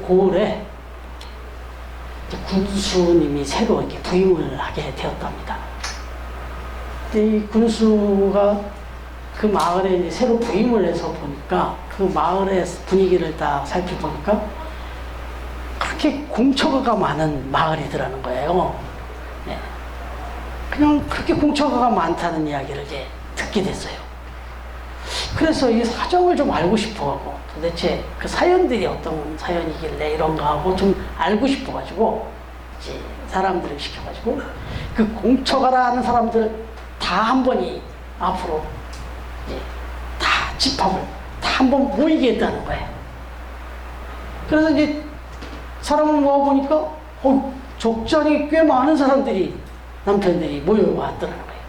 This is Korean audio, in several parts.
고을에 군수님이 새로 이렇게 부임을 하게 되었답니다. 근데 이 군수가 그 마을에 이제 새로 부임을 해서 보니까 그 마을의 분위기를 딱 살펴보니까 그렇게 공처가가 많은 마을이더라는 거예요. 네. 그냥 그렇게 공처가가 많다는 이야기를 이제 듣게 됐어요. 그래서 이 사정을 좀 알고 싶어하고 도대체 그 사연들이 어떤 사연이길래 이런가 하고 좀 알고 싶어가지고 이제 사람들을 시켜가지고 그 공처가라는 사람들 다 한 번이 앞으로 이제 다 집합을 다 한 번 모이게 했다는 거예요. 그래서 이제 사람을 모아보니까 적잖이 꽤 많은 사람들이 남편들이 모여왔더라는 거예요.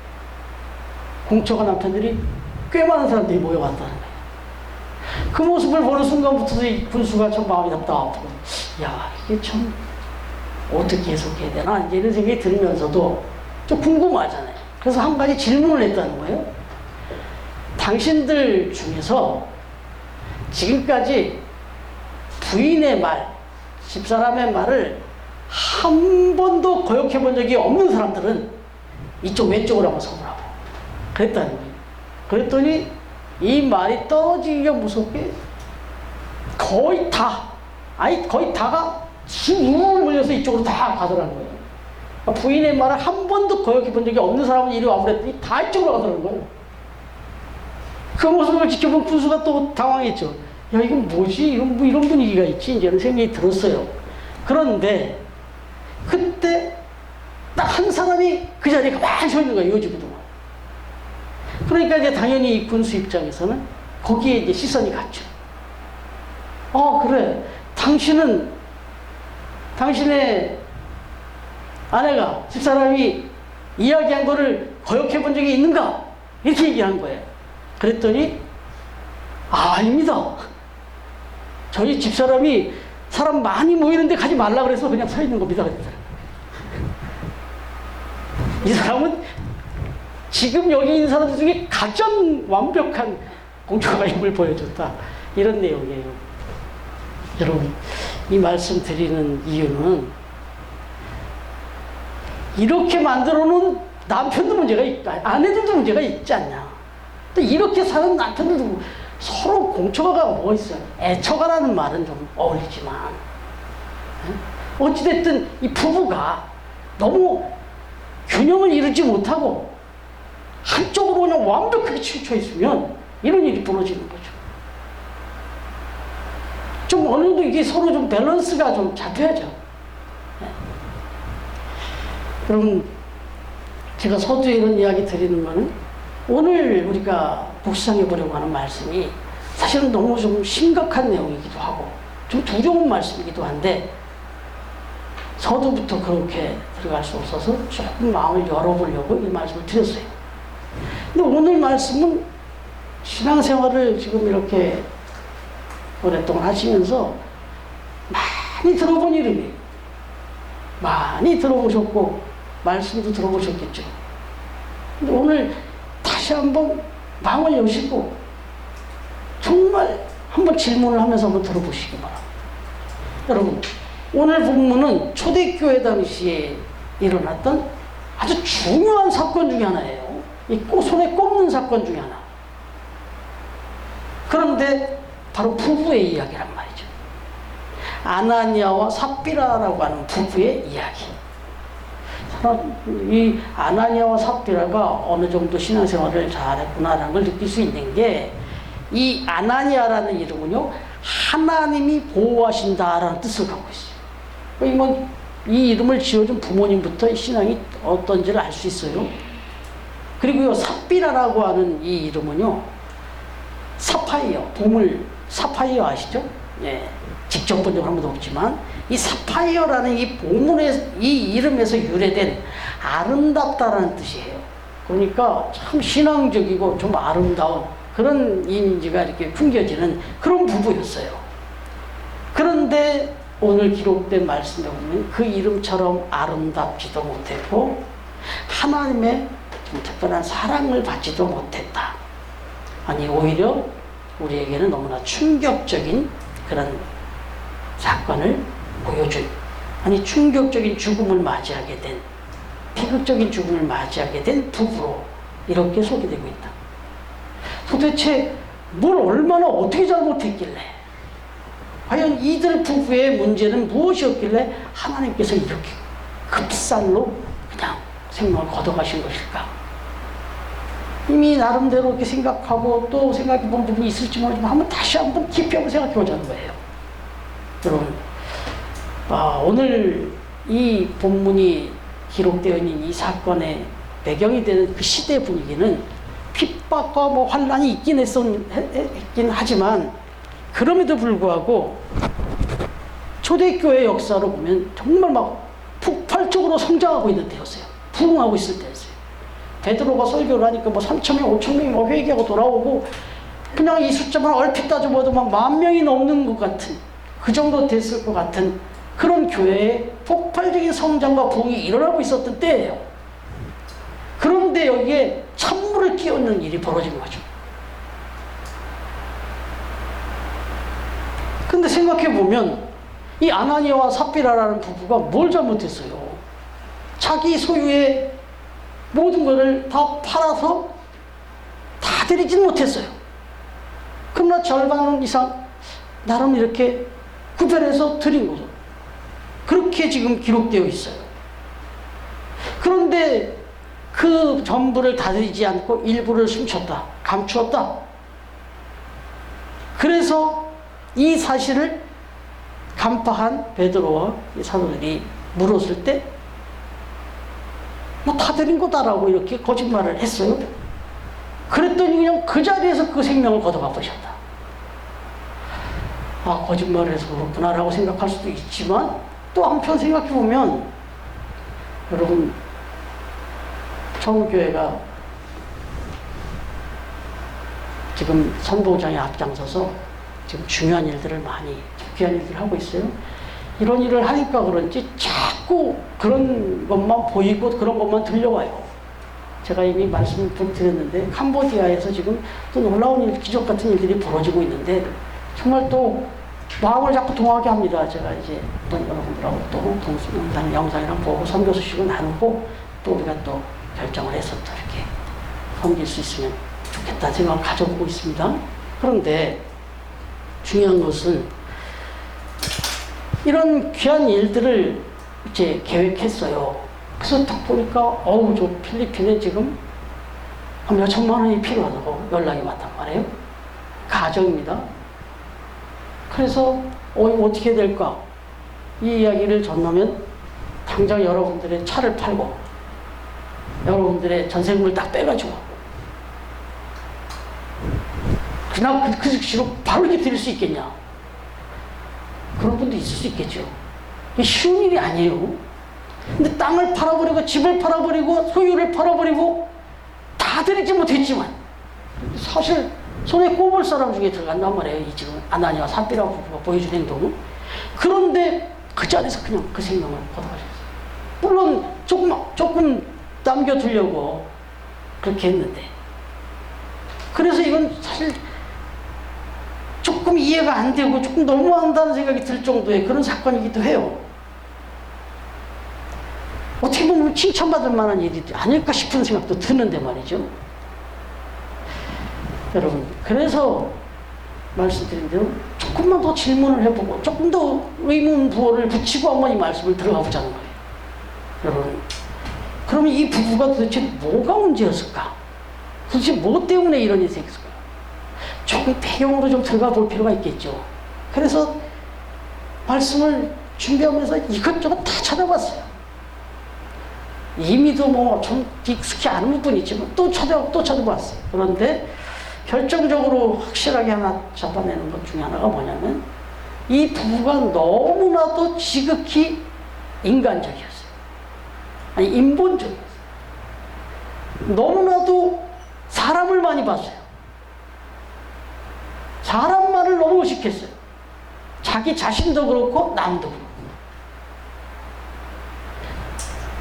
공처가 남편들이 꽤 많은 사람들이 모여왔다는 거예요. 그 모습을 보는 순간부터 이 군수가 참 마음이 답답하고, 야, 이게 참 어떻게 해석해야 되나 이제 이런 생각이 들면서도 좀 궁금하잖아요. 그래서 한 가지 질문을 했다는 거예요. 당신들 중에서 지금까지 부인의 말, 집사람의 말을 한 번도 거역해 본 적이 없는 사람들은 이쪽 왼쪽으로 한번 서보라고 그랬다는 거예요. 그랬더니 이 말이 떨어지기가 무섭게 거의 다가 우르르 몰려서 이쪽으로 다 가더라는 거예요. 부인의 말을 한 번도 거역해 본 적이 없는 사람은 이리 와버렸더니 다 이쪽으로 가더라는 거예요. 그 모습을 지켜본 군수가 또 당황했죠. 야, 이건 뭐지? 이런 분위기가 있지? 이제 이런 생각이 들었어요. 그런데 그때 딱 한 사람이 그 자리에 가만히 서 있는 거예요. 요지부동안. 그러니까 이제 당연히 이 군수 입장에서는 거기에 이제 시선이 갔죠. 그래. 당신의 아내가, 집사람이 이야기한 거를 거역해 본 적이 있는가? 이렇게 얘기한 거예요. 그랬더니, 아닙니다. 저희 집사람이 사람 많이 모이는데 가지 말라 그래서 그냥 서 있는 겁니다. 이 사람은 지금 여기 있는 사람들 중에 가장 완벽한 공처가 힘을 보여줬다. 이런 내용이에요. 여러분, 이 말씀 드리는 이유는 이렇게 만들어 놓은 남편도 문제가 있다. 아내들도 문제가 있지 않냐. 또 이렇게 사는 남편들도 서로 공처가가 뭐 있어요. 애처가라는 말은 좀 어울리지만 어찌됐든 이 부부가 너무 균형을 이루지 못하고 한쪽으로 그냥 완벽하게 치우쳐 있으면 이런 일이 벌어지는 거죠. 좀 어느 정도 이게 서로 좀 밸런스가 좀 잡혀야죠. 네. 여러분, 제가 서두에 이런 이야기 드리는 거는 오늘 우리가 묵상해 보려고 하는 말씀이 사실은 너무 좀 심각한 내용이기도 하고 좀 두려운 말씀이기도 한데 서두부터 그렇게 들어갈 수 없어서 조금 마음을 열어보려고 이 말씀을 드렸어요. 근데 오늘 말씀은 신앙생활을 지금 이렇게 오랫동안 하시면서 많이 들어본 이름이에요. 많이 들어보셨고 말씀도 들어보셨겠죠. 근데 오늘 다시 한번 마음을 여시고 정말 한번 질문을 하면서 한번 들어보시기 바랍니다. 여러분, 오늘 본문은 초대교회 당시에 일어났던 아주 중요한 사건 중에 하나예요. 이 손에 꼽는 사건 중에 하나. 그런데 바로 부부의 이야기란 말이죠. 아나니아와 삽비라라고 하는 부부의 이야기. 이 아나니아와 삽비라가 어느 정도 신앙생활을 잘했구나라는 걸 느낄 수 있는 게 이 아나니아라는 이름은요, 하나님이 보호하신다라는 뜻을 갖고 있어요. 이 이름을 지어준 부모님부터 신앙이 어떤지를 알 수 있어요. 그리고요, 삽비라라고 하는 이 이름은요, 사파이어, 보물, 사파이어 아시죠? 예, 직접 본 적은 한 번도 없지만 이 사파이어라는 이 보물의 이 이름에서 유래된 아름답다라는 뜻이에요. 그러니까 참 신앙적이고 좀 아름다운 그런 이미지가 이렇게 풍겨지는 그런 부부였어요. 그런데 오늘 기록된 말씀에 보면 그 이름처럼 아름답지도 못했고 하나님의 특별한 사랑을 받지도 못했다. 아니, 오히려 우리에게는 너무나 충격적인 그런 사건을 보여준, 아니 충격적인 죽음을 맞이하게 된, 비극적인 죽음을 맞이하게 된 부부로 이렇게 소개되고 있다. 도대체 뭘 얼마나 어떻게 잘못했길래, 과연 이들 부부의 문제는 무엇이었길래 하나님께서 이렇게 급살로 그냥 생명을 걷어가신 것일까? 이미 나름대로 이렇게 생각하고 또 생각해 본 부분이 있을지 모르지만 다시 한번 깊이 한번 생각해 보자는 거예요. 여러분, 오늘 이 본문이 기록되어 있는 이 사건의 배경이 되는 그 시대 분위기는 핍박과 환난이 있긴 하지만, 그럼에도 불구하고 초대교회 역사로 보면 정말 폭발적으로 성장하고 있는 때였어요. 부흥하고 있을 때였어요. 베드로가 설교를 하니까 3,000명, 5,000명이 회개하고 돌아오고, 그냥 이 숫자만 얼핏 따져봐도 10,000명이 넘는 것 같은, 그 정도 됐을 것 같은 그런 교회에 폭발적인 성장과 부흥이 일어나고 있었던 때예요. 그런데 여기에 찬물을 끼얹는 일이 벌어진 거죠. 근데 생각해보면 이 아나니아와 삽비라라는 부부가 뭘 잘못했어요? 자기 소유의 모든 것을 다 팔아서 다 드리진 못했어요. 그러나 절반 이상 나름 이렇게 구별해서 드린 거죠. 그렇게 지금 기록되어 있어요. 그런데 그 전부를 다 드리지 않고 일부를 숨겼다, 감추었다. 그래서 이 사실을 간파한 베드로와 이 사도들이 물었을 때 다 드린 거다라고 이렇게 거짓말을 했어요. 그랬더니 그냥 그 자리에서 그 생명을 걷어가 버렸다. 거짓말을 해서 그렇구나라고 생각할 수도 있지만, 또 한편 생각해 보면, 여러분, 청교회가 지금 선봉장에 앞장서서 지금 중요한 일들을 많이, 귀한 일들을 하고 있어요. 이런 일을 하니까 그런지 자꾸 그런 것만 보이고 그런 것만 들려와요. 제가 이미 말씀을 드렸는데, 캄보디아에서 지금 또 놀라운 기적 같은 일들이 벌어지고 있는데, 정말 또 마음을 자꾸 동하게 합니다. 제가 이제 여러분들하고 또 영상이랑 보고 선교 소식을 나누고, 또 우리가 또 결정을 해서 또 이렇게 섬길 수 있으면 좋겠다 생각을 가져보고 있습니다. 그런데 중요한 것은, 이런 귀한 일들을 이제 계획했어요. 그래서 딱 보니까 저 필리핀에 지금 한 몇천만 원이 필요하다고 연락이 왔단 말이에요. 가정입니다. 그래서 어떻게 해야 될까? 이 이야기를 전하면 당장 여러분들의 차를 팔고 여러분들의 전세금을 딱 빼가지고 그냥 그 즉시로 바로 이렇게 드릴 수 있겠냐? 그런 분도 있을 수 있겠죠. 이게 쉬운 일이 아니에요. 근데 땅을 팔아버리고 집을 팔아버리고 소유를 팔아버리고 다 드리지 못했지만, 사실 손에 꼽을 사람 중에 들어간단 말이에요. 이 지금 아나니아와 삽비라 부부가 보여준 행동은. 그런데 그 자리에서 그냥 그 생명을 걷어가셨어요. 물론 조금 남겨두려고 그렇게 했는데, 그래서 이건 사실 조금 이해가 안 되고 조금 너무한다는 생각이 들 정도의 그런 사건이기도 해요. 어떻게 보면 칭찬받을 만한 일이 아닐까 싶은 생각도 드는데 말이죠. 여러분, 그래서 말씀드린 대로 조금만 더 질문을 해보고 조금 더 의문 부호를 붙이고 한번 이 말씀을 들어가 보자는 거예요. 여러분, 그러면 이 부부가 도대체 뭐가 문제였을까? 도대체 뭐 때문에 이런 일이 생겼을까? 조금 배경으로 좀 들어가 볼 필요가 있겠죠. 그래서 말씀을 준비하면서 이것저것 다 찾아봤어요. 이미도 좀 익숙히 아는 부분이 있지만 또 찾아봤어요. 그런데 결정적으로 확실하게 하나 잡아내는 것 중에 하나가 뭐냐면, 이 부부가 너무나도 지극히 인간적이었어요. 아니, 인본적이었어요. 너무나도 사람을 많이 봤어요. 사람만을 너무 의식했어요. 자기 자신도 그렇고 남도 그렇고.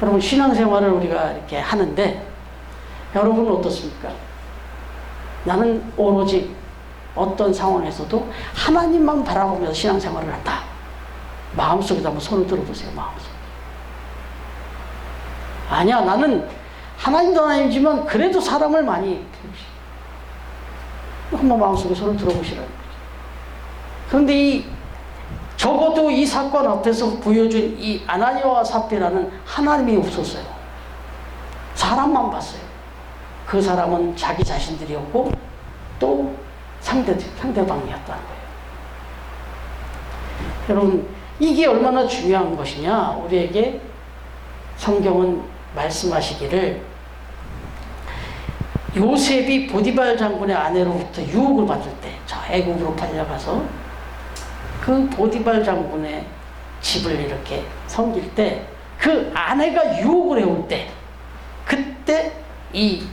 여러분, 신앙생활을 우리가 이렇게 하는데 여러분은 어떻습니까? 나는 오로지 어떤 상황에서도 하나님만 바라보면서 신앙생활을 한다. 마음속에다 한번 손을 들어보세요. 마음속에. 아니야, 나는 하나님도 하나님이지만 그래도 사람을 많이 한번 마음속에 손을 들어보시라는 거죠. 그런데 적어도 이 사건 앞에서 보여준 이 아나니아와 삽비라는 하나님이 없었어요. 사람만 봤어요. 그 사람은 자기 자신들이었고 또 상대방이었다는 거예요. 여러분, 이게 얼마나 중요한 것이냐. 우리에게 성경은 말씀하시기를 요셉이 보디발 장군의 아내로부터 유혹을 받을 때, 애굽으로 팔려가서 그 보디발 장군의 집을 이렇게 섬길 때, 그 아내가 유혹을 해올 때, 그때 이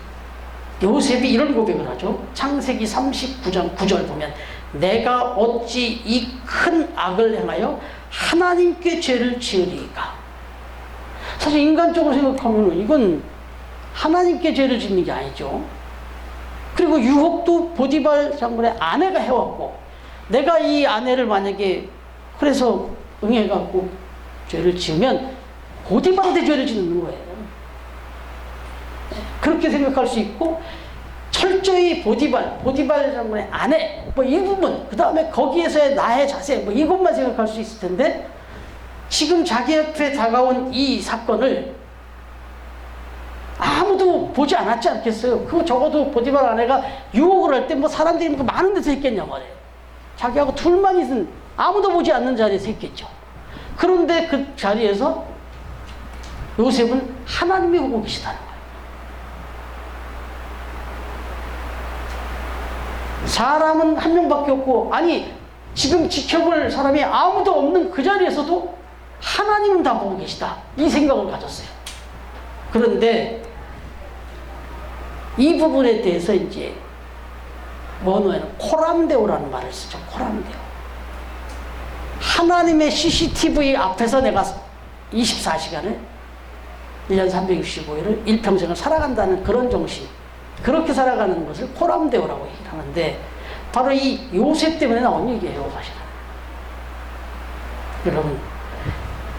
요셉이 이런 고백을 하죠. 창세기 39장 9절 보면 내가 어찌 이 큰 악을 행하여 하나님께 죄를 지으리까. 사실 인간적으로 생각하면 이건 하나님께 죄를 짓는 게 아니죠. 그리고 유혹도 보디발 장군의 아내가 해왔고, 내가 이 아내를 만약에 그래서 응해갖고 죄를 지으면 보디발한테 죄를 짓는 거예요. 그렇게 생각할 수 있고, 철저히 보디발 장군의 아내, 뭐 이 부분, 그 다음에 거기에서의 나의 자세, 뭐 이것만 생각할 수 있을 텐데, 지금 자기 옆에 다가온 이 사건을 아무도 보지 않았지 않겠어요? 그거 적어도 보디발 아내가 유혹을 할 때 뭐 사람들이 많은 데서 했겠냐 말이에요. 자기하고 둘만 있은, 아무도 보지 않는 자리에서 했겠죠. 그런데 그 자리에서 요셉은 하나님이 보고 계시다는 거예요. 사람은 한 명밖에 없고, 아니 지금 지켜볼 사람이 아무도 없는 그 자리에서도 하나님은 다 보고 계시다, 이 생각을 가졌어요. 그런데 이 부분에 대해서 이제 원어에는 코람데오라는 말을 쓰죠. 코람데오. 하나님의 CCTV 앞에서 내가 24시간을 1년 365일을 일평생을 살아간다는 그런 정신, 그렇게 살아가는 것을 코람데오라고 얘기를 하는데, 바로 이 요셉 때문에 나온 얘기예요, 사실은. 여러분,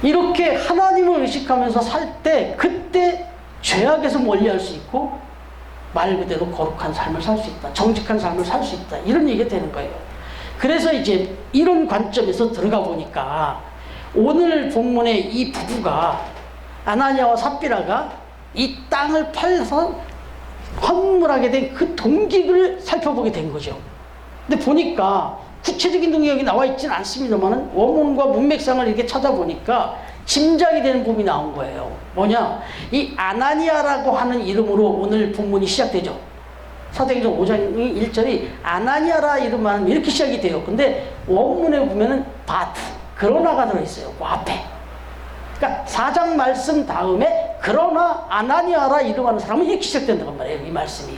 이렇게 하나님을 의식하면서 살 때, 그때 죄악에서 멀리할 수 있고 말 그대로 거룩한 삶을 살 수 있다, 정직한 삶을 살 수 있다, 이런 얘기가 되는 거예요. 그래서 이제 이런 관점에서 들어가 보니까 오늘 본문의 이 부부가, 아나니아와 삽비라가 이 땅을 팔아서 헌물하게 된 그 동기를 살펴보게 된 거죠. 근데 보니까 구체적인 동기가 나와 있지는 않습니다만, 원문과 문맥상을 이렇게 찾아보니까 짐작이 되는 부분이 나온 거예요. 뭐냐, 이 아나니아라고 하는 이름으로 오늘 본문이 시작되죠. 사도행전 5장 1절이 아나니아라 이름만 이렇게 시작이 돼요. 근데 원문에 보면은 바트, 그러나가 들어있어요. 그 앞에. 그러니까 4장 말씀 다음에 그러나 아나니아라 이름하는 사람은 이렇게 시작된다는 말이에요, 이 말씀이.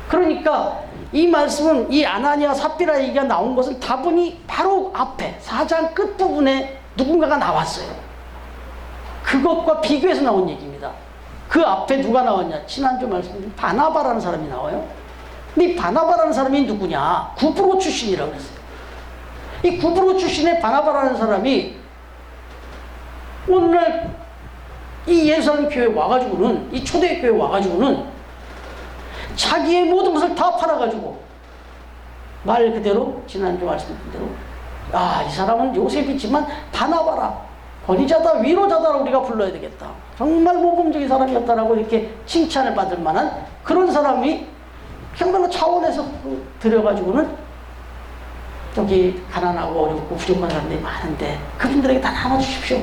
그러니까 이 말씀은, 이 아나니아 삽비라 얘기가 나온 것은 다분히 바로 앞에 4장 끝부분에 누군가가 나왔어요. 그것과 비교해서 나온 얘기입니다. 그 앞에 누가 나왔냐? 지난주 말씀드린 바나바라는 사람이 나와요. 근데 이 바나바라는 사람이 누구냐? 구브로 출신이라고 그랬어요. 이 구브로 출신의 바나바라는 사람이 오늘날 이 예루살렘 교회에 와가지고는, 이 초대교회에 와가지고는 자기의 모든 것을 다 팔아가지고, 말 그대로 지난주 말씀드린 대로, 이 사람은 요셉이지만 바나바라, 권위자다, 위로자다라고 우리가 불러야 되겠다, 정말 모범적인 사람이었다라고 이렇게 칭찬을 받을 만한 그런 사람이 정말로 차원에서 들여가지고는 저기 가난하고 어렵고 부족한 사람들이 많은데 그분들에게 다 나눠주십시오,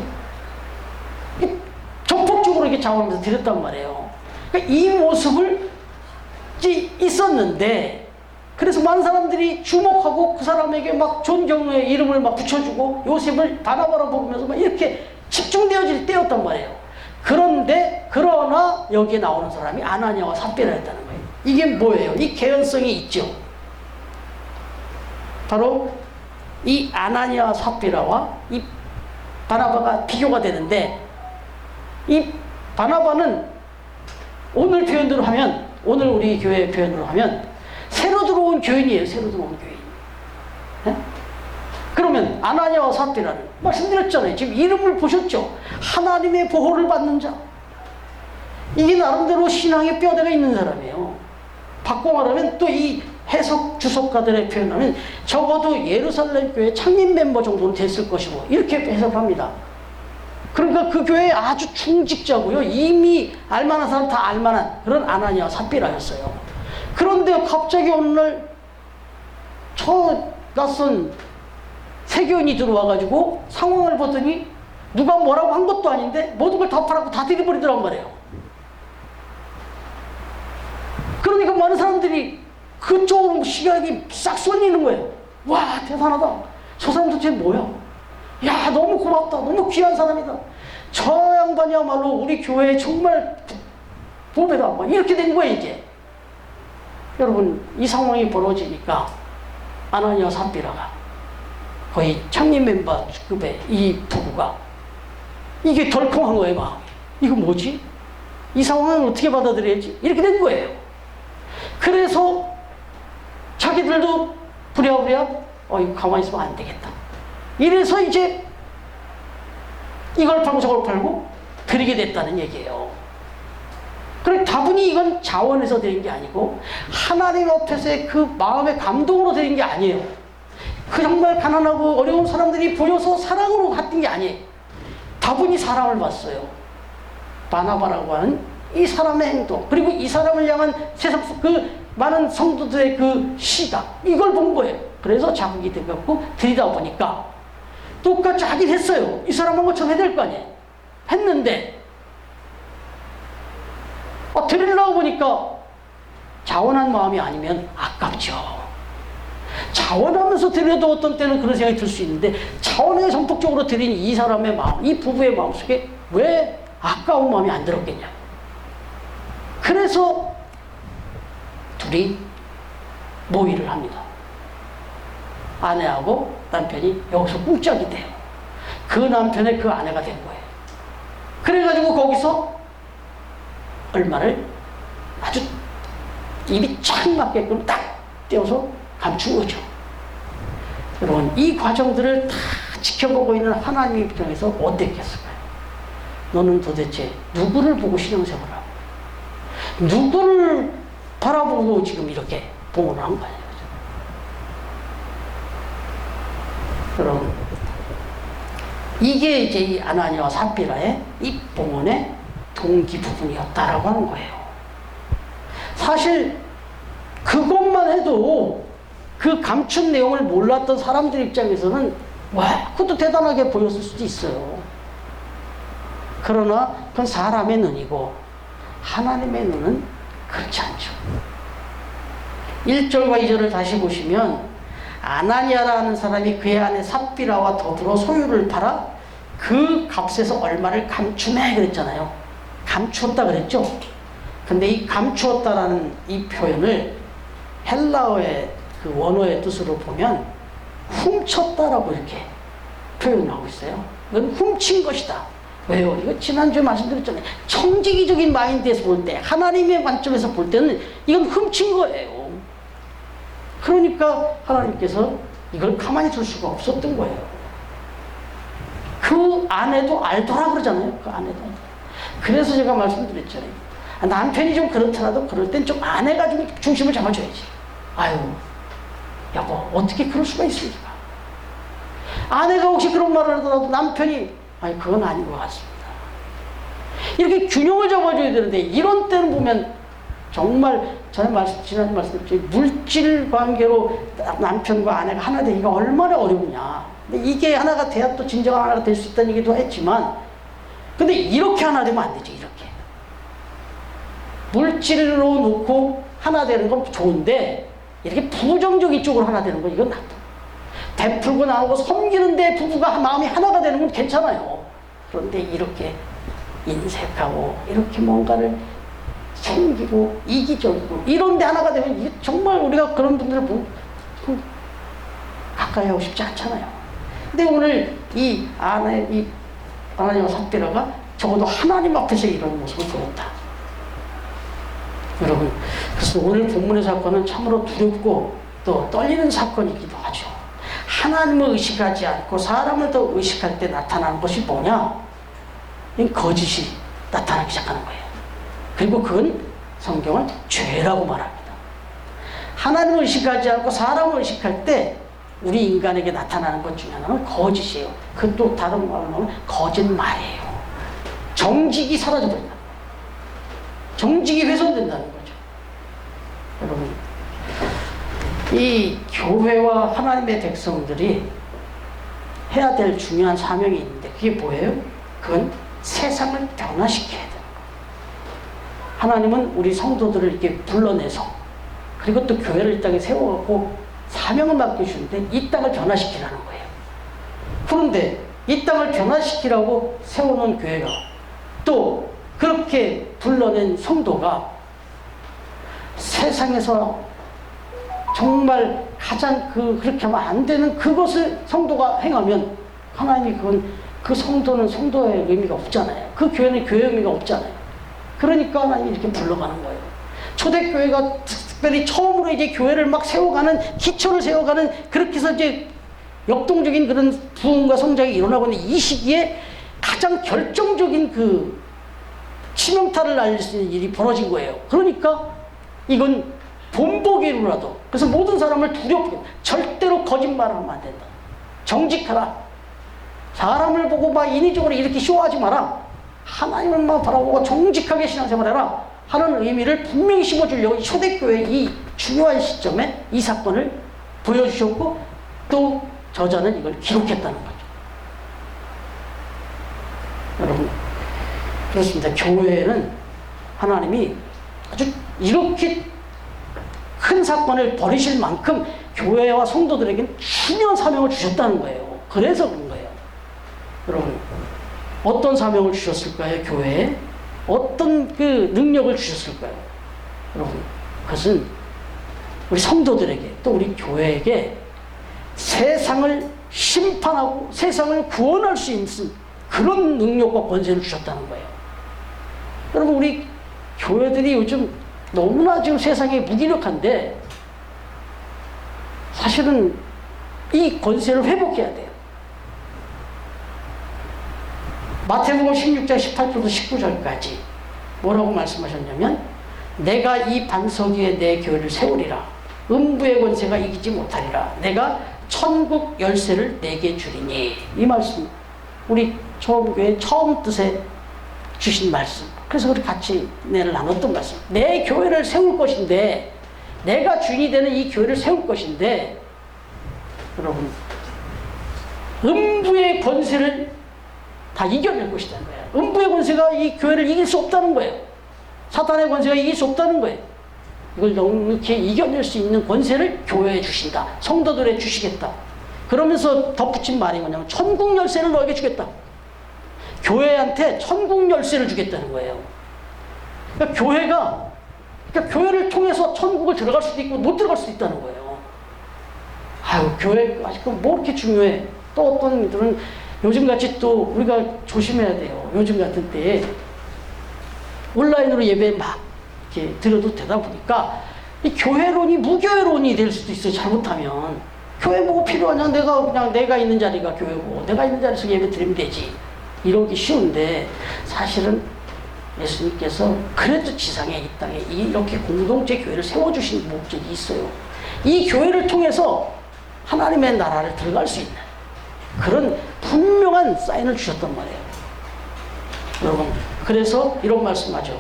전폭적으로 이렇게 자원하면서 드렸단 말이에요. 그러니까 이 모습을 있었는데, 그래서 많은 사람들이 주목하고 그 사람에게 막 존경의 이름을 막 붙여주고 요셉을 바나바라 보면서 막 이렇게 집중되어질 때였단 말이에요. 그런데 그러나 여기에 나오는 사람이 아나니아와 삽비라였다는 거예요. 이게 뭐예요? 이 개연성이 있죠. 바로 이 아나니아와 삽비라와 이 바나바가 비교가 되는데, 이 바나바는 오늘 표현대로 하면, 오늘 우리 교회 표현으로 하면 새로 들어온 교인이에요. 새로 들어온 교인. 네? 그러면 아나니아와 삽비라는, 말씀드렸잖아요. 지금 이름을 보셨죠? 하나님의 보호를 받는 자. 이게 나름대로 신앙의 뼈대가 있는 사람이에요. 바꿔 말하면 또 이 해석 주석가들의 표현하면 적어도 예루살렘 교회 창립 멤버 정도는 됐을 것이고, 이렇게 해석합니다. 그러니까 그 교회에 아주 충직자고요. 이미 알만한 사람 다 알만한 그런 아나니아와 삽비라였어요. 그런데 갑자기 어느 날 저 낯선 세교인이 들어와가지고 상황을 보더니 누가 뭐라고 한 것도 아닌데 모든 걸 다 팔아고 다 들이버리더란 말이에요. 그러니까 많은 사람들이 그쪽으로 시각이 싹 쏠리는 거예요. 와, 대단하다. 저 사람 도대체 뭐야? 야, 너무 고맙다. 너무 귀한 사람이다. 저 양반이야말로 우리 교회에 정말 보배다. 막 이렇게 된 거예요, 이제. 여러분, 이 상황이 벌어지니까 아나니아 삽비라가 거의 창립 멤버급의 이 부부가 이게 덜컹한 거예요, 마음이. 이거 뭐지? 이 상황을 어떻게 받아들여야지? 이렇게 된 거예요. 그래서 자기들도 부랴부랴 이거 가만히 있으면 안 되겠다. 이래서 이제 이걸 팔고 저걸 팔고 드리게 됐다는 얘기예요. 그래, 다분히 이건 자원에서 드린 게 아니고 하나님 앞에서의 그 마음의 감동으로 드린 게 아니에요. 그 정말 가난하고 어려운 사람들이 보여서 사랑으로 갔던 게 아니에요. 다분히 사랑을 받았어요. 바나바라고 하는 이 사람의 행동, 그리고 이 사람을 향한 세상 그 많은 성도들의 그 시각, 이걸 본 거예요. 그래서 자극이 돼갖고 드리다 보니까 똑같이 하긴 했어요. 이 사람 한 것처럼 해야 될 거 아니에요. 했는데 드리려고 보니까 자원한 마음이 아니면 아깝죠. 자원하면서 드려도 어떤 때는 그런 생각이 들 수 있는데, 자원에 전폭적으로 드린 이 사람의 마음, 이 부부의 마음속에 왜 아까운 마음이 안 들었겠냐. 그래서 둘이 모의를 합니다. 아내하고 남편이 여기서 꿍짝이 돼요. 그 남편의 그 아내가 된 거예요. 그래가지고 거기서 얼마를 아주 입이 착 맞게끔 딱 떼어서 감춘 거죠. 여러분, 이 과정들을 다 지켜보고 있는 하나님 입장에서 어땠겠을까요? 너는 도대체 누구를 보고 신앙생활을 하고 누구를 바라보고 지금 이렇게 봉헌을 한 거예요? 여러분, 이게 이제 이 아나니아와 삽비라의 이 봉헌의 동기 부분이었다라고 하는 거예요. 사실 그것만 해도 그 감춘 내용을 몰랐던 사람들 입장에서는 와, 그것도 대단하게 보였을 수도 있어요. 그러나 그건 사람의 눈이고 하나님의 눈은 그렇지 않죠. 1절과 2절을 다시 보시면 아나니아라는 사람이 그의 아내 삽비라와 더불어 소유를 팔아 그 값에서 얼마를 감추매 그랬잖아요. 감추었다 그랬죠. 근데 이 감추었다라는 이 표현을 헬라어의 그 원어의 뜻으로 보면 훔쳤다라고 이렇게 표현하고 있어요. 이건 훔친 것이다. 왜요? 이거 지난주에 말씀드렸잖아요. 청지기적인 마인드에서 볼 때, 하나님의 관점에서 볼 때는 이건 훔친 거예요. 그러니까 하나님께서 이걸 가만히 둘 수가 없었던 거예요. 그 아내도 알더라 그러잖아요. 그 아내도. 그래서 제가 말씀드렸잖아요. 남편이 좀 그렇더라도 그럴 땐 좀 아내가 좀 중심을 잡아줘야지. 아유, 여보, 어떻게 그럴 수가 있습니까? 아내가 혹시 그런 말을 하더라도 남편이, 아니, 그건 아닌 것 같습니다. 이렇게 균형을 잡아줘야 되는데, 이런 때는 보면 정말 지난주 말씀드렸죠. 물질 관계로 남편과 아내가 하나 되기가 얼마나 어렵냐. 근데 이게 하나가 돼야 또 진정한 하나가 될 수 있다는 얘기도 했지만, 근데 이렇게 하나 되면 안 되죠, 이렇게. 물질로 놓고 하나 되는 건 좋은데, 이렇게 부정적인 쪽으로 하나 되는 건 이건 나빠. 베풀고 나누고 섬기는데 부부가 마음이 하나가 되는 건 괜찮아요. 그런데 이렇게 인색하고, 이렇게 뭔가를 챙기고, 이기적이고, 이런데 하나가 되면 이게 정말 우리가 그런 분들을 보면 가까이 하고 싶지 않잖아요. 근데 오늘 이 아나니아와 삽비라가 적어도 하나님 앞에서 이런 모습을 보였다. 여러분, 그래서 오늘 본문의 사건은 참으로 두렵고 또 떨리는 사건이기도 하죠. 하나님을 의식하지 않고 사람을 더 의식할 때 나타나는 것이 뭐냐? 이 거짓이 나타나기 시작하는 거예요. 그리고 그건 성경은 죄라고 말합니다. 하나님을 의식하지 않고 사람을 의식할 때 우리 인간에게 나타나는 것 중에 하나는 거짓이에요. 그것도 다른 말로 하면 거짓말이에요. 정직이 사라져버린다. 정직이 훼손된다는 거죠. 여러분, 이 교회와 하나님의 백성들이 해야 될 중요한 사명이 있는데 그게 뭐예요? 그건 세상을 변화시켜야 돼요. 하나님은 우리 성도들을 이렇게 불러내서 그리고 또 교회를 이 땅에 세워갖고 사명을 맡겨주는데 이 땅을 변화시키라는 거예요. 그런데 이 땅을 변화시키라고 세워놓은 교회가 또 그렇게 불러낸 성도가 세상에서 정말 가장 그렇게 하면 안 되는 그것을 성도가 행하면 하나님이 그 성도는 성도의 의미가 없잖아요. 그 교회는 교회의 의미가 없잖아요. 그러니까 하나님이 이렇게 불러가는 거예요. 초대교회가 특별히 처음으로 이제 교회를 막 세워가는, 기초를 세워가는, 그렇게 해서 이제 역동적인 그런 부흥과 성장이 일어나고 있는 이 시기에 가장 결정적인 그 치명타를 날릴 수 있는 일이 벌어진 거예요. 그러니까 이건 본보기로라도, 그래서 모든 사람을 두렵게, 절대로 거짓말을 하면 안 된다. 정직하라. 사람을 보고 막 인위적으로 이렇게 쇼하지 마라. 하나님을만 바라보고 정직하게 신앙생활해라 하는 의미를 분명히 심어주려고 초대교회의 이 중요한 시점에 이 사건을 보여주셨고 또 저자는 이걸 기록했다는 거죠. 여러분, 그렇습니다. 교회는 하나님이 아주 이렇게 큰 사건을 벌이실 만큼 교회와 성도들에게는 중요한 사명을 주셨다는 거예요. 그래서 그런 거예요. 여러분, 어떤 사명을 주셨을까요? 교회에 어떤 그 능력을 주셨을까요? 여러분, 그것은 우리 성도들에게 또 우리 교회에게 세상을 심판하고 세상을 구원할 수 있는 그런 능력과 권세를 주셨다는 거예요. 여러분, 우리 교회들이 요즘 너무나 지금 세상에 무기력한데 사실은 이 권세를 회복해야 돼요. 마태복음 16장 18절부터 19절까지 뭐라고 말씀하셨냐면, 내가 이 반석 위에 내 교회를 세우리라. 음부의 권세가 이기지 못하리라. 내가 천국 열쇠를 내게 주리니. 이 말씀, 우리 처음 교회 처음 뜻에 주신 말씀. 그래서 우리 같이 은혜를 나눴던 말씀. 내 교회를 세울 것인데, 내가 주인이 되는 이 교회를 세울 것인데, 여러분, 음부의 권세를 다 이겨낼 것이라는 거예요. 음부의 권세가 이 교회를 이길 수 없다는 거예요. 사탄의 권세가 이길 수 없다는 거예요. 이걸 이렇게 이겨낼 수 있는 권세를 교회에 주신다. 성도들에 주시겠다. 그러면서 덧붙인 말이 뭐냐면 천국 열쇠를 너에게 주겠다. 교회한테 천국 열쇠를 주겠다는 거예요. 그러니까 교회를 통해서 천국을 들어갈 수도 있고 못 들어갈 수도 있다는 거예요. 아유, 교회 아직도 뭐 이렇게 중요해. 또 어떤 분들은 요즘같이 또 우리가 조심해야 돼요. 요즘 같은 때에 온라인으로 예배 막 이렇게 드려도 되다 보니까 이 교회론이 무교회론이 될 수도 있어요. 잘못하면. 교회 뭐가 필요하냐? 내가 있는 자리가 교회고 내가 있는 자리에서 예배 드리면 되지. 이러기 쉬운데 사실은 예수님께서 그래도 지상에 이 땅에 이렇게 공동체 교회를 세워주신 목적이 있어요. 이 교회를 통해서 하나님의 나라를 들어갈 수 있는 그런 분명한 사인을 주셨단 말이에요. 여러분, 그래서 이런 말씀하죠.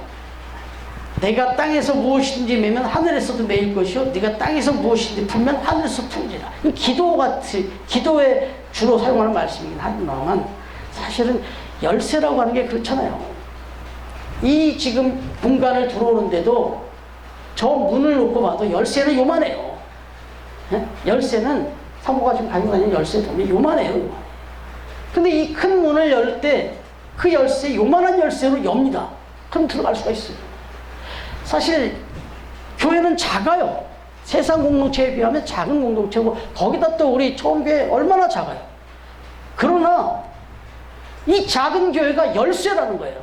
내가 땅에서 무엇이든지 매면 하늘에서도 매일 것이요 네가 땅에서 무엇이든지 풀면 하늘에서 풀리라. 기도에 주로 사용하는 말씀이긴 하지만 사실은 열쇠라고 하는 게 그렇잖아요. 이 지금 공간을 들어오는데도 저 문을 놓고 봐도 열쇠는 요만해요. 네? 열쇠는 사모가 지금 가지고 다니는 열쇠 보면 요만해요. 요만해. 근데 이 큰 문을 열 때 그 열쇠, 요만한 열쇠로 엽니다. 그럼 들어갈 수가 있어요. 사실 교회는 작아요. 세상 공동체에 비하면 작은 공동체고 거기다 또 우리 처음 교회 얼마나 작아요. 그러나 이 작은 교회가 열쇠라는 거예요.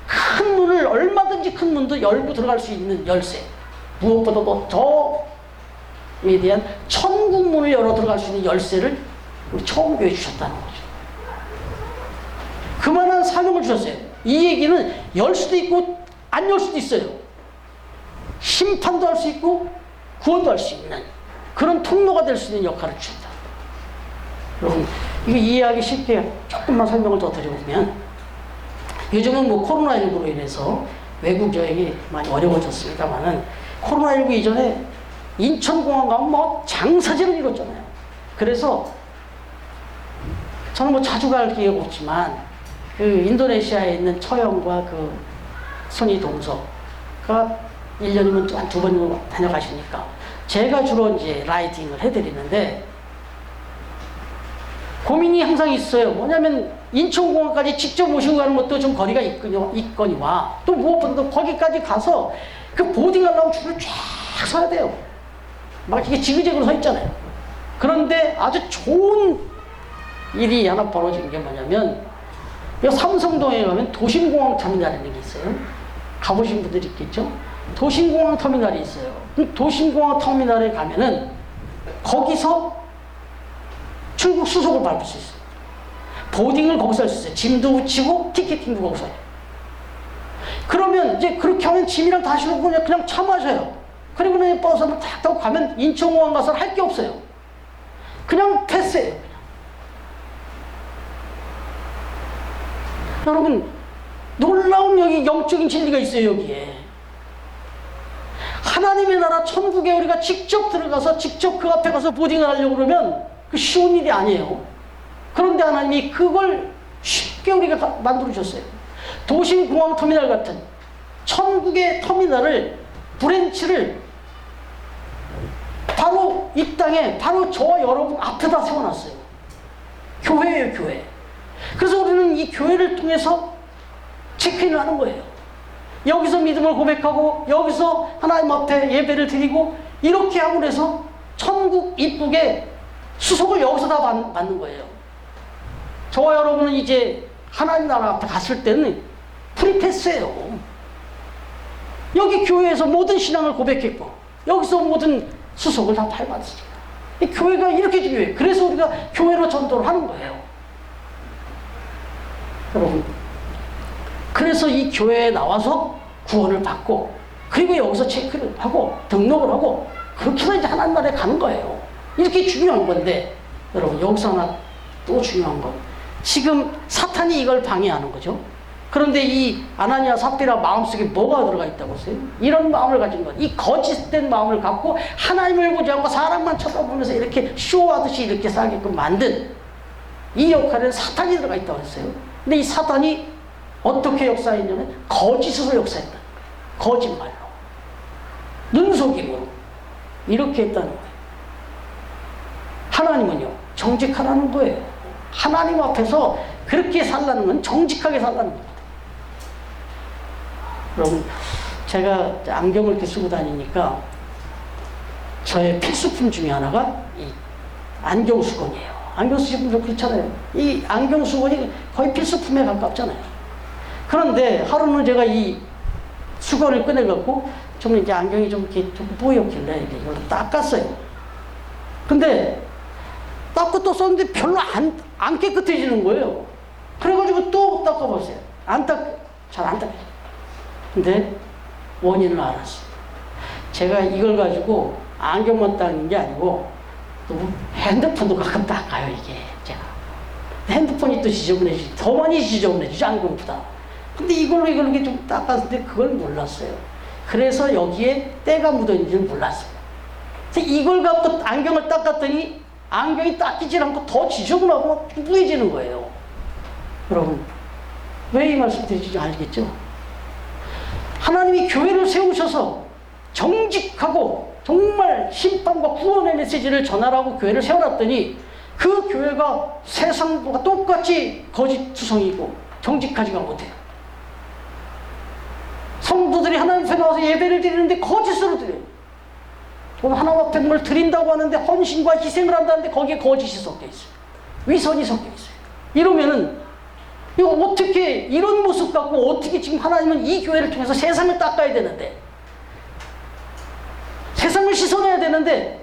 큰 문을 얼마든지 큰 문도 열고 들어갈 수 있는 열쇠. 무엇보다도 더 대한 천국문을 열어 들어갈 수 있는 열쇠를 우리 천국교회에 주셨다는 거죠. 그만한 사명을 주셨어요. 이 얘기는 열 수도 있고 안 열 수도 있어요. 심판도 할 수 있고 구원도 할 수 있는 그런 통로가 될 수 있는 역할을 주셨다. 여러분, 이거 이해하기 쉽게 조금만 설명을 더 드려보면, 요즘은 뭐 코로나19로 인해서 외국 여행이 많이 어려워졌습니다만은, 코로나19 이전에 인천공항 가면 뭐 장사지를 이뤘잖아요. 그래서 저는 뭐 자주 갈 기회가 없지만, 그 인도네시아에 있는 처형과 그 손이 동서가 1년이면 한 2번 다녀가시니까 제가 주로 이제 라이딩을 해드리는데, 고민이 항상 있어요. 뭐냐면 인천공항까지 직접 모시고 가는 것도 좀 거리가 있거니와, 또 무엇보다도 거기까지 가서 그 보딩하려고 줄을 쫙 서야 돼요. 막 이게 지그재그로 서 있잖아요. 그런데 아주 좋은 일이 하나 벌어진 게 뭐냐면, 이 삼성동에 가면 도심공항 터미널이라는 게 있어요. 가보신 분들이 있겠죠? 도심공항 터미널이 있어요. 도심공항 터미널에 가면은 거기서 출국 수속을 밟을 수 있어요. 보딩을 거기서 할 수 있어요. 짐도 붙이고 티켓팅도 거기서 해요. 그러면 이제 그렇게 하면 짐이랑 다 실고 그냥 차 마셔요. 그리고 그냥 버스를 탁 타고 가면 인천공항 가서 할 게 없어요. 그냥 패스해요. 그냥. 여러분, 놀라운 여기 영적인 진리가 있어요. 여기에 하나님의 나라 천국에 우리가 직접 들어가서 직접 그 앞에 가서 보딩을 하려고 그러면 그 쉬운 일이 아니에요. 그런데 하나님이 그걸 쉽게 우리가 만들어 주셨어요. 도심공항 터미널 같은 천국의 터미널을, 브랜치를 바로 이 땅에, 바로 저와 여러분 앞에다 세워놨어요. 교회예요, 교회. 그래서 우리는 이 교회를 통해서 체크인을 하는 거예요. 여기서 믿음을 고백하고, 여기서 하나님 앞에 예배를 드리고, 이렇게 하고 그래서 천국 입국에 수속을 여기서 다 받는 거예요. 저와 여러분은 이제 하나님 나라 앞에 갔을 때는 프리패스예요. 여기 교회에서 모든 신앙을 고백했고, 여기서 모든 수속을 다 밟았으니까. 이 교회가 이렇게 중요해요. 그래서 우리가 교회로 전도를 하는 거예요. 여러분, 그래서 이 교회에 나와서 구원을 받고, 그리고 여기서 체크를 하고 등록을 하고, 그렇게 해서 이제 하나님 나라에 가는 거예요. 이렇게 중요한 건데, 여러분, 여기서 하나 또 중요한 건, 지금 사탄이 이걸 방해하는 거죠. 그런데 이 아나니아 삽비라 마음속에 뭐가 들어가 있다고 했어요? 이런 마음을 가진 것, 이 거짓된 마음을 갖고 하나님을 보지 않고 사람만 쳐다보면서 이렇게 쇼하듯이 이렇게 살게끔 만든 이 역할에는 사탄이 들어가 있다고 했어요. 근데 이 사탄이 어떻게 역사했냐면 거짓으로 역사했다. 거짓말로, 눈속임으로 이렇게 했다는 거예요. 하나님은요, 정직하라는 거예요. 하나님 앞에서 그렇게 살라는 건 정직하게 살라는 겁니다. 여러분, 제가 안경을 이렇게 쓰고 다니니까 저의 필수품 중에 하나가 이 안경 수건이에요. 안경 쓰시는 분들 그렇잖아요. 이 안경 수건이 거의 필수품에 가깝잖아요. 그런데 하루는 제가 이 수건을 꺼내갖고 좀 이제 안경이 좀 이렇게 좀 뽀얗길래 이걸 닦았어요. 근데 닦고 또 썼는데 별로 안 깨끗해지는 거예요. 그래가지고 또 닦아봤어요. 잘 안 닦아요. 근데 원인을 알았어요. 제가 이걸 가지고 안경만 닦는 게 아니고 또 핸드폰도 가끔 닦아요, 이게. 제가. 핸드폰이 또 지저분해지지, 더 많이 지저분해지죠, 안경보다. 근데 이걸로 이렇게 좀 닦았는데 그걸 몰랐어요. 그래서 여기에 때가 묻어있는 줄 몰랐어요. 그래서 이걸 갖고 안경을 닦았더니 안경이 닦이질 않고 더 지저분하고 뿌얘지는 거예요. 여러분, 왜 이 말씀 드리는지 알겠죠? 하나님이 교회를 세우셔서 정직하고 정말 심판과 구원의 메시지를 전하라고 교회를 세워놨더니 그 교회가 세상과 똑같이 거짓투성이고 정직하지가 못해요. 성도들이 하나님 앞에 나와서 예배를 드리는데 거짓으로 드려요. 하나님 앞에 뭘 드린다고 하는데 헌신과 희생을 한다는데 거기에 거짓이 섞여 있어요. 위선이 섞여 있어요. 이러면은 이거 어떻게, 이런 모습 갖고 어떻게 지금 하나님은 이 교회를 통해서 세상을 닦아야 되는데, 세상을 씻어내야 되는데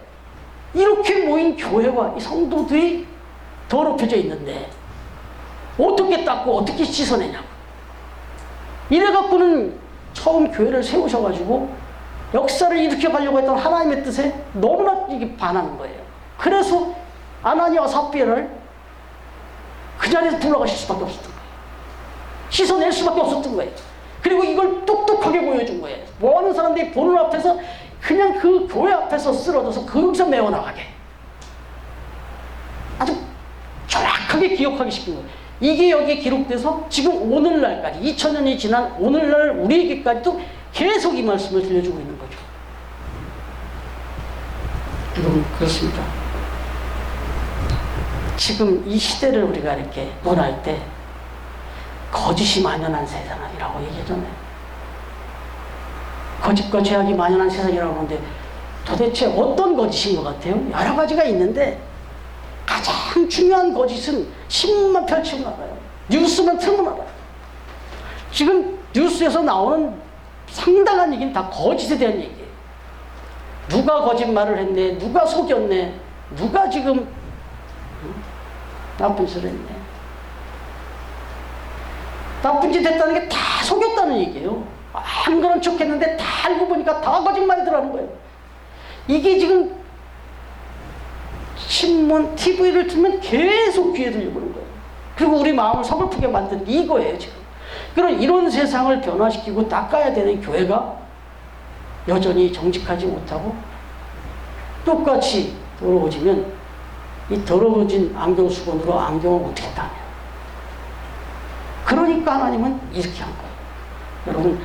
이렇게 모인 교회와 이 성도들이 더럽혀져 있는데 어떻게 닦고 어떻게 씻어내냐고. 이래갖고는 처음 교회를 세우셔가지고 역사를 일으켜가려고 했던 하나님의 뜻에 너무나 이게 반하는 거예요. 그래서 아나니아와 삽비라를 그 자리에서 불러가실 수밖에 없었던 거예요. 씻어낼 수밖에 없었던 거예요. 그리고 이걸 똑똑하게 보여준 거예요. 뭐하는 사람들이 보는 앞에서 그냥 그 교회 앞에서 쓰러져서 거기서 메워나가게 아주 정확하게 기억하게 시킨 거예요. 이게 여기에 기록돼서 지금 오늘날까지 2000년이 지난 오늘날 우리에게까지도 계속 이 말씀을 들려주고 있는 거죠. 여러분 그렇습니다. 지금 이 시대를 우리가 이렇게 논할 때 거짓이 만연한 세상이라고 얘기하잖아요. 거짓과 죄악이 만연한 세상이라고 하는데 도대체 어떤 거짓인 것 같아요? 여러 가지가 있는데 가장 중요한 거짓은 신문만 펼치면 알아요. 뉴스만 틀면 알아요. 지금 뉴스에서 나오는 상당한 얘기는 다 거짓에 대한 얘기예요. 누가 거짓말을 했네, 누가 속였네, 누가 지금 나쁜 짓을 했네. 나쁜 짓 했다는 게 다 속였다는 얘기예요. 안 그런 척 했는데 다 알고 보니까 다 거짓말이더라는 거예요. 이게 지금 신문, TV를 틀면 계속 귀에 들리고 그런 거예요. 그리고 우리 마음을 서글프게 만든 게 이거예요, 지금. 그런 이런 세상을 변화시키고 닦아야 되는 교회가 여전히 정직하지 못하고 똑같이 더러워지면 이 더러워진 안경 수건으로 안경을 어떻게 따냐. 그러니까 하나님은 이렇게 한 거예요. 여러분,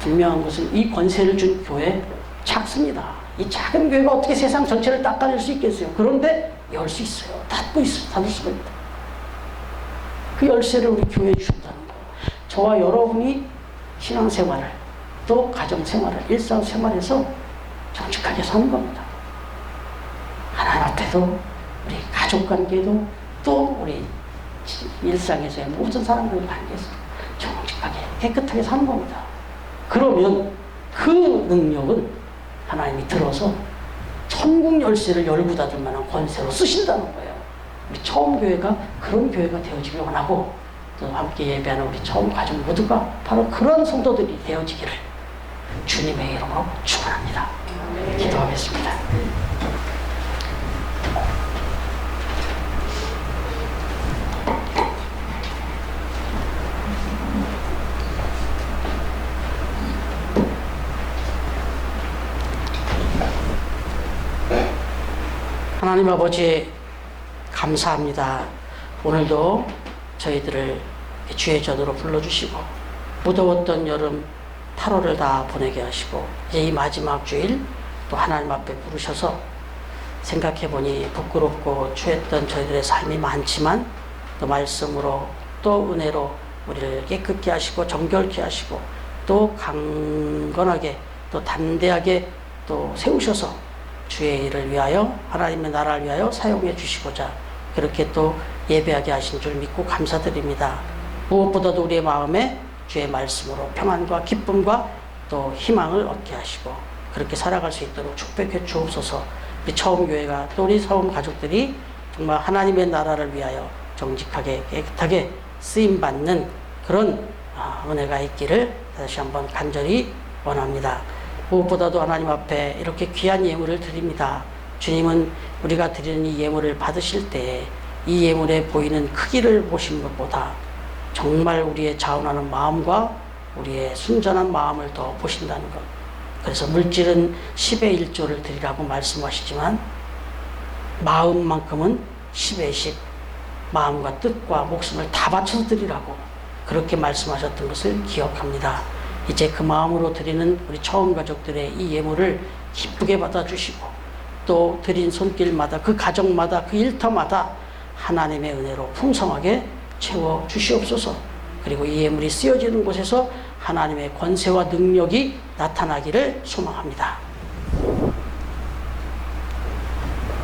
분명한 것은 이 권세를 준 교회 작습니다. 이 작은 교회가 어떻게 세상 전체를 닦아낼 수 있겠어요? 그런데 열 수 있어요. 닫고 있어요. 닫을 수가 있다. 그 열쇠를 우리 교회에 주셨다는 거예요. 저와 여러분이 신앙생활을 또 가정생활을 일상생활에서 정직하게 사는 겁니다. 하나님 앞에도 우리 가족관계도 또 우리 일상에서의 모든 사람들과 관계에서 정직하게 깨끗하게 사는 겁니다. 그러면 그 능력은 하나님이 들어서 천국 열쇠를 열고 닫을 만한 권세로 쓰신다는 거예요. 우리 처음 교회가 그런 교회가 되어지길 원하고 또 함께 예배하는 우리 처음 가족 모두가 바로 그런 성도들이 되어지기를 주님의 이름으로 축원합니다. 기도하겠습니다. 하나님 아버지 감사합니다. 오늘도 저희들을 주의 전으로 불러주시고 무더웠던 여름 8월을 다 보내게 하시고 이제 이 마지막 주일 또 하나님 앞에 부르셔서 생각해보니 부끄럽고 추했던 저희들의 삶이 많지만 또 말씀으로 또 은혜로 우리를 깨끗게 하시고 정결케 하시고 또 강건하게 또 담대하게 또 세우셔서 주의 일을 위하여 하나님의 나라를 위하여 사용해 주시고자 그렇게 또 예배하게 하신 줄 믿고 감사드립니다. 무엇보다도 우리의 마음에 주의 말씀으로 평안과 기쁨과 또 희망을 얻게 하시고 그렇게 살아갈 수 있도록 축복해 주옵소서. 우리 처음 교회가 또 우리 처음 가족들이 정말 하나님의 나라를 위하여 정직하게 깨끗하게 쓰임받는 그런 은혜가 있기를 다시 한번 간절히 원합니다. 무엇보다도 하나님 앞에 이렇게 귀한 예물을 드립니다. 주님은 우리가 드리는 이 예물을 받으실 때 이 예물에 보이는 크기를 보신 것보다 정말 우리의 자원하는 마음과 우리의 순전한 마음을 더 보신다는 것. 그래서 물질은 10의 1조를 드리라고 말씀하시지만 마음만큼은 10의 10 마음과 뜻과 목숨을 다 바쳐서 드리라고 그렇게 말씀하셨던 것을 기억합니다. 이제 그 마음으로 드리는 우리 처음 가족들의 이 예물을 기쁘게 받아주시고 또 드린 손길마다 그 가정마다 그 일터마다 하나님의 은혜로 풍성하게 채워 주시옵소서. 그리고 이 예물이 쓰여지는 곳에서 하나님의 권세와 능력이 나타나기를 소망합니다.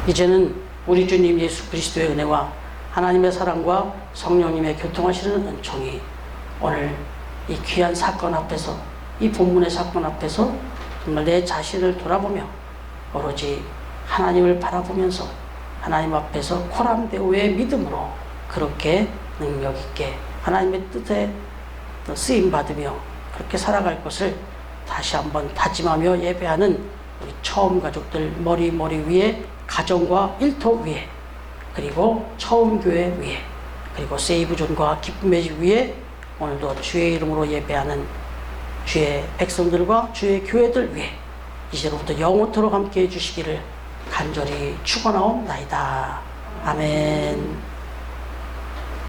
이제는 우리 주님 예수 그리스도의 은혜와 하나님의 사랑과 성령님의 교통하시는 은총이 오늘 이 귀한 사건 앞에서 이 본문의 사건 앞에서 정말 내 자신을 돌아보며 오로지 하나님을 바라보면서 하나님 앞에서 코람데오의 믿음으로 그렇게 능력 있게 하나님의 뜻에 쓰임받으며 그렇게 살아갈 것을 다시 한번 다짐하며 예배하는 우리 처음 가족들 머리 위에 가정과 일터 위에 그리고 처음 교회 위에 그리고 세이브존과 기쁨의 집 위에 오늘도 주의 이름으로 예배하는 주의 백성들과 주의 교회들 위에 이제로부터 영원토록 함께 해주시기를 간절히 축원하옵나이다. 아멘.